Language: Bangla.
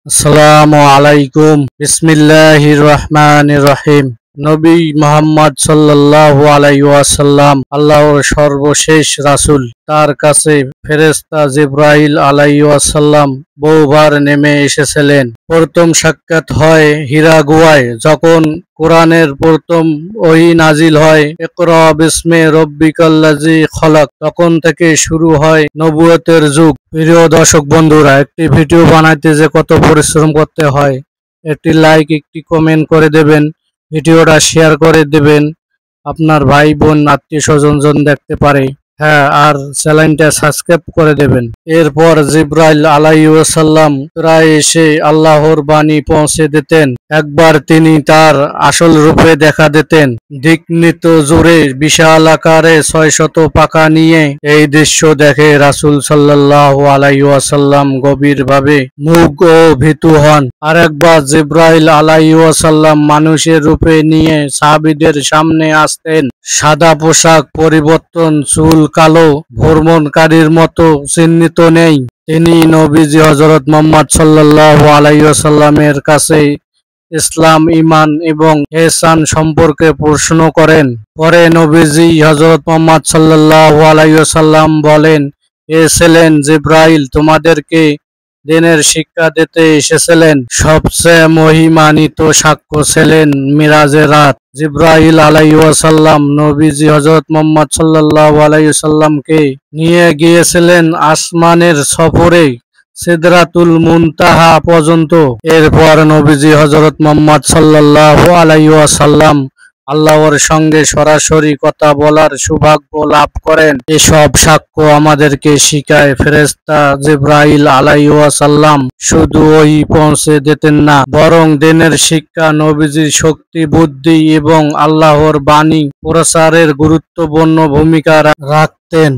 আসসালামু আলাইকুম। বিসমিল্লাহির রহমানির রহিম। নবী মুহাম্মদ সাল্লাল্লাহু আলাইহি ওয়াসাল্লাম আল্লাহর সর্বশেষ রাসূল। তার কাছে ফেরেশতা জিবরাইল আলাইহি ওয়াসাল্লাম বহুবার নেমে এসেছিলেন। প্রথম সাক্ষাৎ হয় হীরা গুহায়, যখন কোরআনের প্রথম ওহী নাজিল হয়, ইকরা বিসমি রব্বিকাল্লাযী খলাক। তখন থেকে শুরু হয় নবুয়তের যুগ। প্রিয় দর্শক বন্ধুরা, একটি ভিডিও বানাইতে যে কত পরিশ্রম করতে হয়, একটি লাইক, একটি কমেন্ট করে দেবেন, ভিডিওটা শেয়ার করে দেবেন, আপনার ভাই বোন আত্মীয় স্বজন দেখতে পারে। হ্যাঁ, আর চ্যানেলটা সাবস্ক্রাইব করে দেবেন। এরপর জিবরাইল আলাইহিস সালাম প্রায় এসে আল্লাহর বাণী পৌঁছে দিতেন। একবার তিনি তার আসল রূপে দেখা দিতেন। দিকনিত জোরে বিশাল আকারে ৬০০ পাখা নিয়ে। এই দৃশ্য দেখে রাসূল সাল্লাল্লাহু আলাইহি ওয়াসাল্লাম গভীরভাবে মুগ্ধ ও ভীতু হন। আরেকবার জিবরাইল আলাইহিস সালাম মানুষের রূপে নিয়ে সাহাবীদের সামনে আসতেন। সাদা পোশাক পরিবর্তন, চুল কালো, ভ্রমণকারীর মতো চিহ্নিত নেই। তিনি নবীজি হযরত মুহাম্মদ সাল্লাল্লাহু আলাইহি ওয়াসাল্লামের কাছে ইসলাম, ঈমান এবং ইহসান সম্পর্কে প্রশ্ন করেন। পরে নবীজি হযরত মুহাম্মদ সাল্লাল্লাহু আলাইহি ওয়াসাল্লাম বলেন, এ ছিলেন জিবরাইল, তোমাদেরকে দিনের শিক্ষা দিতে এসেছিলেন। সবচেয়ে মহিমান্বিত সাক্ষ্য ছিলেন মিরাজের রাত। জিবরাইল আলাইহিস সালাম নবীজি হযরত মুহাম্মদ সাল্লাল্লাহু আলাইহি ওয়াসাল্লামকে নিয়ে গিয়েছিলেন আসমানের সফরে, সিদরাতুল মুনতাহা পর্যন্ত। এরপর নবীজি হযরত মুহাম্মদ সাল্লাল্লাহু আলাইহি ওয়াসাল্লাম আল্লাহর সঙ্গে সরাসরি কথা বলার সৌভাগ্য লাভ করেন। এসব সাক্ষ্য আমাদেরকে শিখায়, ফেরেশতা জিবরাইল আলাইহিস সালাম শুধু ওহী পৌঁছে দিতেন না, বরং দিনের শিক্ষা, নবীজির শক্তি, বুদ্ধি এবং আল্লাহর বাণী প্রচারের গুরুত্বপূর্ণ ভূমিকা রাখতেন।